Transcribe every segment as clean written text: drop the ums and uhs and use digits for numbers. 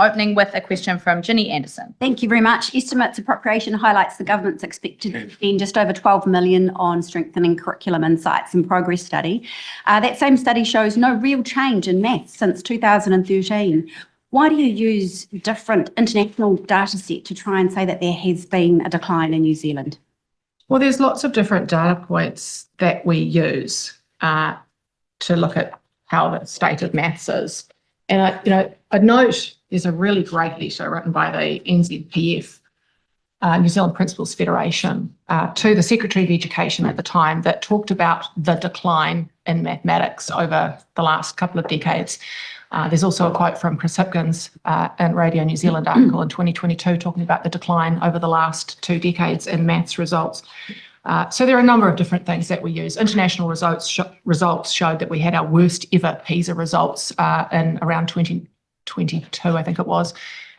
Opening with a question from Ginny Andersen. Thank you very much. Estimates appropriation highlights the government's expected to spend just over 12 million on strengthening curriculum insights and progress study. That same study shows no real change in maths since 2013. Why do you use different international data set to try and say that there has been a decline in New Zealand? Well, there's lots of different data points that we use to look at how the state of maths is. And I'd note there's a really great letter written by the NZPF, New Zealand Principals Federation, to the Secretary of Education at the time that talked about the decline in mathematics over the last couple of decades. There's also a quote from Chris Hipkins in Radio New Zealand article in 2022 talking about the decline over the last 2 decades in maths results. So there are a number of different things that we use. International results showed that we had our worst ever PISA results in around 2022, I think it was.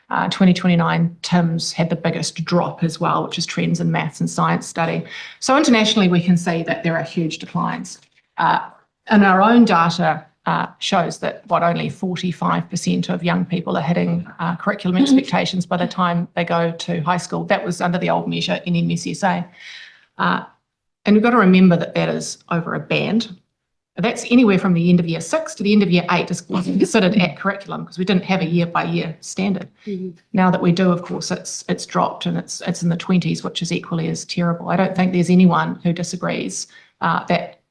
2029, TIMS had the biggest drop as well, which is trends in maths and science study. So internationally, we can see that there are huge declines. And our own data shows that only 45% of young people are hitting curriculum expectations by the time they go to high school. That was under the old measure in MSSA. And we've got to remember that that is over a band. That's anywhere from the end of year 6 to the end of year 8 is considered at curriculum because we didn't have a year-by-year standard. Now that we do, of course, it's dropped and it's in the 20s, which is equally as terrible. I don't think there's anyone who disagrees that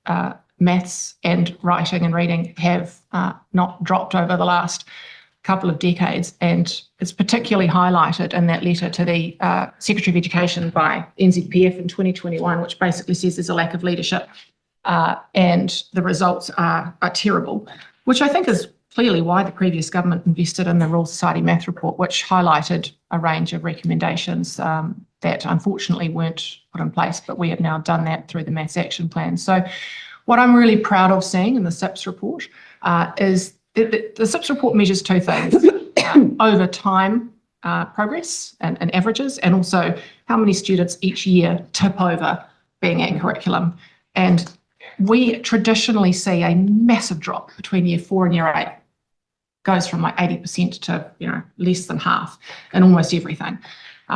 maths and writing and reading have not dropped over the last couple of decades, and it's particularly highlighted in that letter to the Secretary of Education by NZPF in 2021, which basically says there's a lack of leadership and the results are terrible, which I think is clearly why the previous government invested in the Royal Society Math Report, which highlighted a range of recommendations that unfortunately weren't put in place, but we have now done that through the Maths Action Plan. So what I'm really proud of seeing in the SIPS report is the SIPS report measures 2 things, over time progress and averages, and also how many students each year tip over being at curriculum. And we traditionally see a massive drop between year 4 and year 8. Goes from like 80% to less than half in almost everything.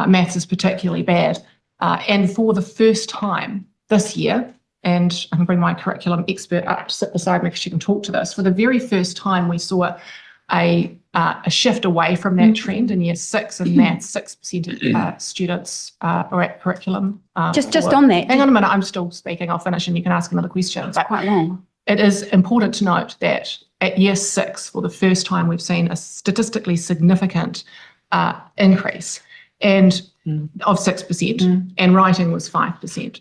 Maths is particularly bad. And for the first time this year, and I can bring my curriculum expert up to sit beside me because she can talk to this. For the very first time, we saw a shift away from that trend in year 6 in maths. 6% of students are at curriculum. Just on that. Hang on a minute, I'm still speaking. I'll finish and you can ask another question. It's quite long. It is important to note that at year 6, for the first time, we've seen a statistically significant increase of 6%, and writing was 5%.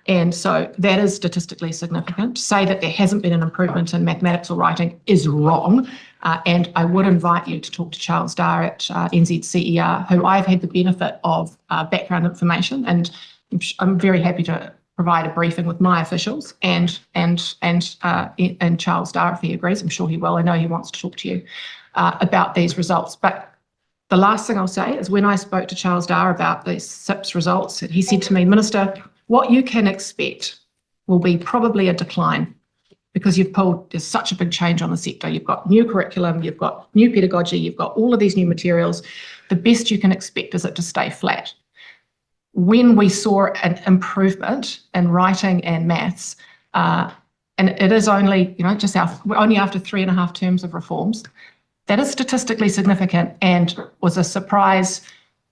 And so that is statistically significant. To say that there hasn't been an improvement in mathematics or writing is wrong. And I would invite you to talk to Charles Dar at NZCER, who I've had the benefit of background information, and I'm very happy to provide a briefing with my officials and Charles Dar, if he agrees. I'm sure he will. I know he wants to talk to you about these results. But the last thing I'll say is when I spoke to Charles Dar about the SIPS results, he said to me, Minister, what you can expect will be probably a decline because there's such a big change on the sector. You've got new curriculum, you've got new pedagogy, you've got all of these new materials. The best you can expect is it to stay flat. When we saw an improvement in writing and maths, and it is only, only after 3.5 terms of reforms, that is statistically significant and was a surprise,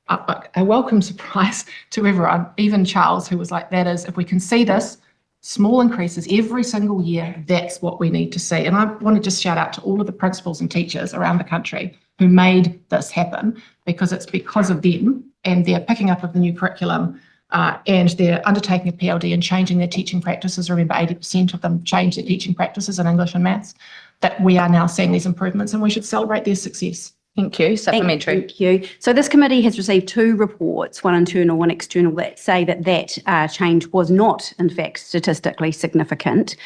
a welcome surprise to everyone, even Charles, who was like, that is, if we can see this, small increases every single year, that's what we need to see. And I want to just shout out to all of the principals and teachers around the country who made this happen, because it's because of them and their picking up of the new curriculum and they're undertaking a PLD and changing their teaching practices. Remember, 80% of them change their teaching practices in English and maths, that we are now seeing these improvements, and we should celebrate their success. Thank you. Supplementary. Thank you. So this committee has received 2 reports, one internal, one external, that say that change was not, in fact, statistically significant.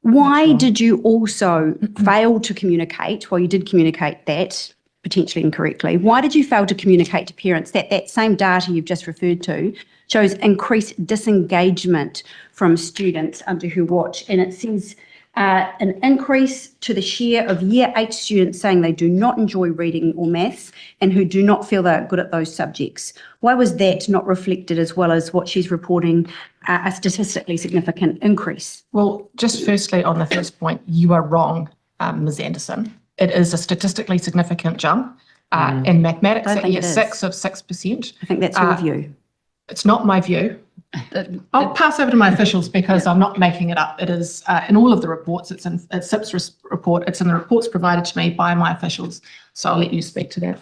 Why did you also fail to communicate, well, you did communicate that, potentially incorrectly, why did you fail to communicate to parents that that same data you've just referred to shows increased disengagement from students under who watch? And it says an increase to the share of Year 8 students saying they do not enjoy reading or maths and who do not feel they're good at those subjects. Why was that not reflected as well as what she's reporting, a statistically significant increase? Well, just firstly, on the first point, you are wrong, Ms. Anderson. It is a statistically significant jump. In mathematics I at think year it is. 6 of 6%. I think that's your view. It's not my view. I'll pass over to my officials because I'm not making it up. It is in all of the reports. It's in SIP's report. It's in the reports provided to me by my officials. So I'll let you speak to that.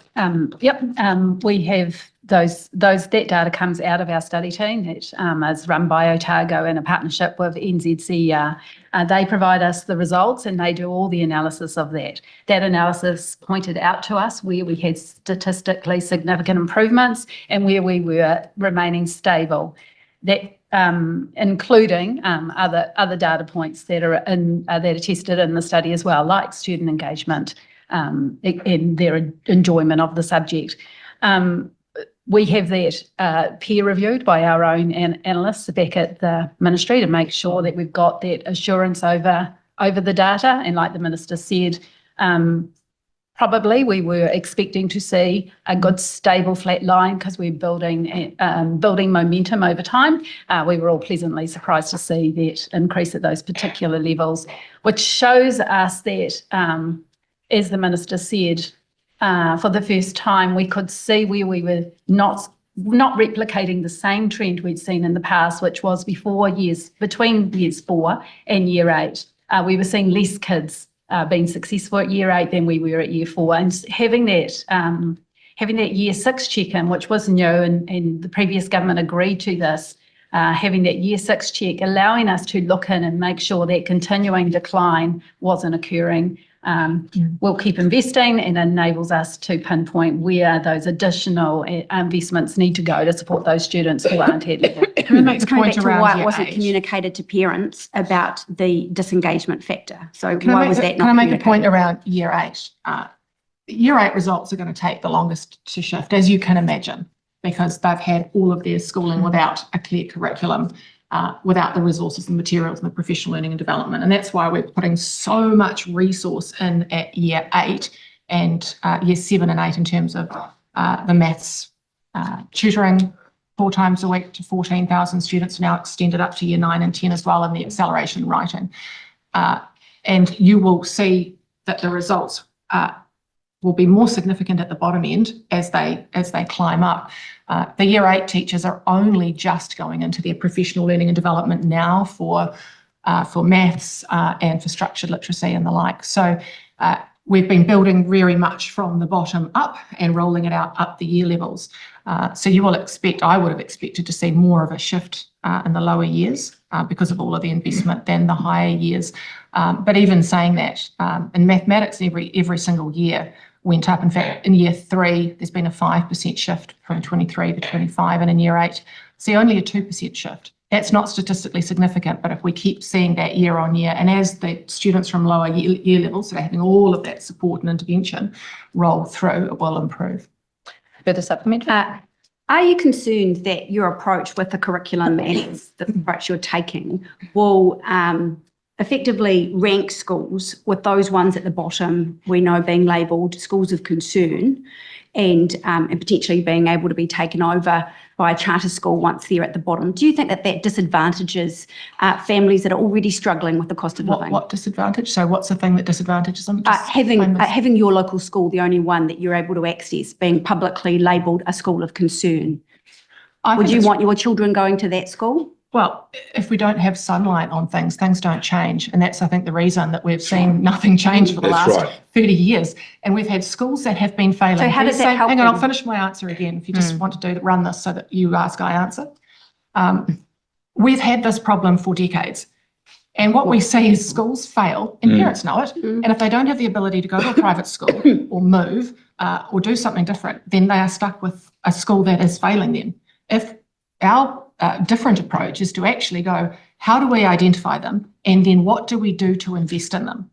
We have that data comes out of our study team that is run by Otago in a partnership with NZCER. They provide us the results and they do all the analysis of that. That analysis pointed out to us where we had statistically significant improvements and where we were remaining stable. That including other data points that are tested in the study as well, like student engagement and their enjoyment of the subject. We have that peer reviewed by our own analysts back at the ministry to make sure that we've got that assurance over the data. And like the minister said, probably we were expecting to see a good stable flat line because we're building momentum over time. We were all pleasantly surprised to see that increase at those particular levels, which shows us that, as the minister said, for the first time we could see where we were not replicating the same trend we'd seen in the past, which was between years 4 and year 8. We were seeing less kids being successful at year 8 than we were at year 4, and having that year 6 check-in, which was new, and the previous government agreed to this, having that year 6 check, allowing us to look in and make sure that continuing decline wasn't occurring. We'll keep investing and enables us to pinpoint where those additional investments need to go to support those students who aren't at level. Can I make a Coming point back to around why it year wasn't 8? communicated to parents about the disengagement factor. So Can why I was make, that not can I make a point communicated? around year 8? Year 8 results are going to take the longest to shift, as you can imagine, because they've had all of their schooling without a clear curriculum, without the resources and materials and the professional learning and development. And that's why we're putting so much resource in at year 8 and year 7 and 8 in terms of the maths tutoring 4 times a week to 14,000 students, now extended up to year 9 and 10 as well, and the acceleration writing. And you will see that the results will be more significant at the bottom end as they climb up. The year 8 teachers are only just going into their professional learning and development now for maths and for structured literacy and the like. So we've been building very much from the bottom up and rolling it out up the year levels. So you will expect, I would have expected to see more of a shift in the lower years because of all of the investment than the higher years. But even saying that, in mathematics, every single year went up. In fact, in year 3, there's been a 5% shift from 23 to 25, and in year 8, see only a 2% shift. That's not statistically significant, but if we keep seeing that year on year, and as the students from lower year levels, so they're having all of that support and intervention roll through, it will improve. Further supplementary? Are you concerned that your approach with the curriculum and the approach you're taking will effectively rank schools with those ones at the bottom we know being labelled schools of concern and potentially being able to be taken over by a charter school once they're at the bottom? Do you think that disadvantages families that are already struggling with the cost of living? What disadvantage? So what's the thing that disadvantages them? Having your local school, the only one that you're able to access, being publicly labelled a school of concern. Would you want your children going to that school? Well, if we don't have sunlight on things don't change. And that's, I think, the reason that we've seen nothing change for the last 30 years. And we've had schools that have been failing. So how does that help Hang on, them? I'll finish my answer again if you just want to run this so that you ask, I answer. We've had this problem for decades. And what we see is schools fail, and parents know it. And if they don't have the ability to go to a private school or move or do something different, then they are stuck with a school that is failing them. If our different approach is to actually go, how do we identify them? And then what do we do to invest in them?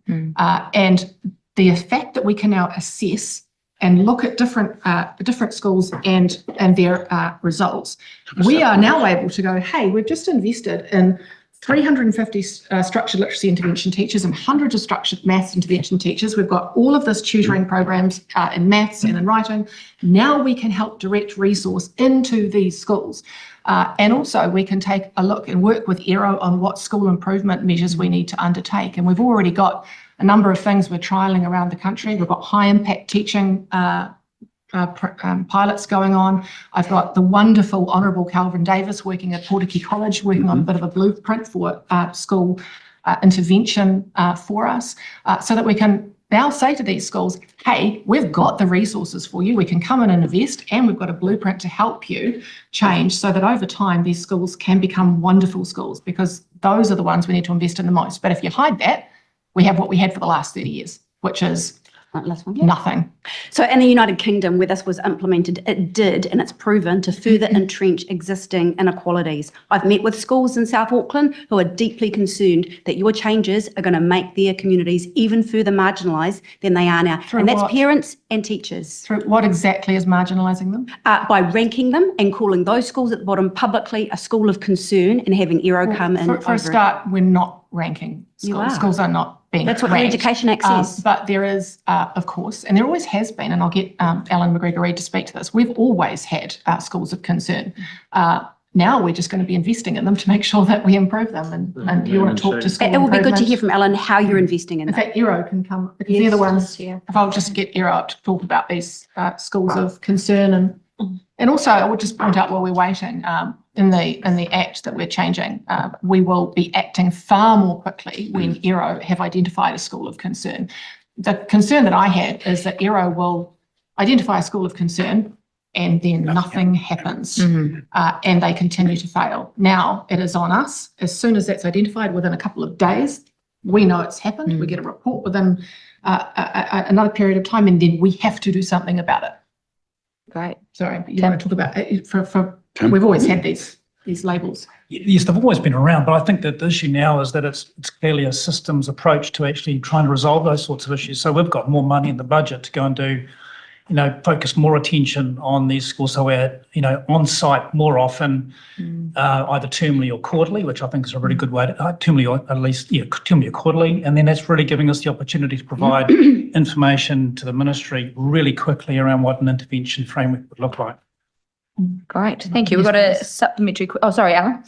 And the fact that we can now assess and look at different schools and their results, we are now able to go, hey, we've just invested in 350 structured literacy intervention teachers and hundreds of structured maths intervention teachers. We've got all of this tutoring programs in maths and in writing. Now we can help direct resource into these schools. And also we can take a look and work with ERO on what school improvement measures we need to undertake. And we've already got a number of things we're trialling around the country. We've got high impact teaching pilots going on. I've got the wonderful Honourable Calvin Davis working at Portakey College, working on a bit of a blueprint for school intervention for us, so that we can now say to these schools, hey, we've got the resources for you. We can come in and invest, and we've got a blueprint to help you change so that over time these schools can become wonderful schools, because those are the ones we need to invest in the most. But if you hide that, we have what we had for the last 30 years, which is nothing. So in the United Kingdom, where this was implemented, it did, and it's proven to further entrench existing inequalities. I've met with schools in South Auckland who are deeply concerned that your changes are going to make their communities even further marginalised than they are now. Through and that's what? parents and teachers. Through what exactly is marginalising them? By ranking them and calling those schools at the bottom publicly a school of concern and having ERO come in. For a start, we're not ranking schools. You are. Schools are not being That's what the ranked. Education Act says. But there is, of course, and there always has been, and I'll get Alan McGregor-Reid to speak to this, we've always had schools of concern. Now we're just going to be investing in them to make sure that we improve them. And you want to talk to school It will be good to improvement? hear from Alan how you're investing in In them. fact, ERO can come, because they're the ones, if I'll just get ERO up to talk about these schools of concern. And also, I would just point out while we're waiting, in the Act that we're changing, we will be acting far more quickly when ERO have identified a school of concern. The concern that I had is that ERO will identify a school of concern and then nothing happens, and they continue to fail. Now it is on us. As soon as that's identified, within a couple of days, we know it's happened. We get a report within another period of time, and then we have to do something about it. Great. Sorry, but you want to talk about it we've always had these labels. Yes, they've always been around, but I think that the issue now is that it's clearly a systems approach to actually trying to resolve those sorts of issues. So we've got more money in the budget to go and do, focus more attention on these schools. So we're, on site more often, either termly or quarterly, which I think is a really good way to, termly or at least, termly or quarterly. And then that's really giving us the opportunity to provide information to the ministry really quickly around what an intervention framework would look like. Great. Thank you. We've got a supplementary. Oh, sorry, Alan.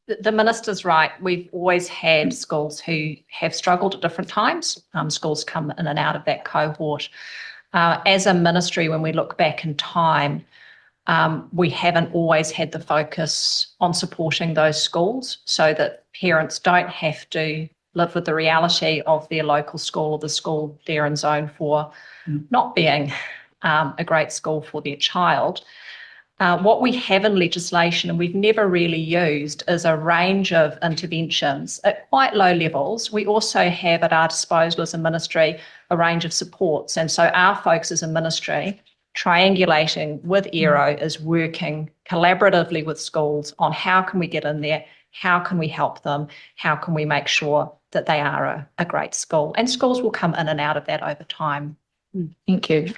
The minister's right. We've always had schools who have struggled at different times. Schools come in and out of that cohort. As a ministry, when we look back in time, we haven't always had the focus on supporting those schools so that parents don't have to live with the reality of their local school or the school they're in zone for not being a great school for their child. What we have in legislation, and we've never really used, is a range of interventions at quite low levels. We also have at our disposal as a ministry a range of supports. And so our focus as a ministry, triangulating with ERO, is working collaboratively with schools on how can we get in there, how can we help them, how can we make sure that they are a great school. And schools will come in and out of that over time. Thank you.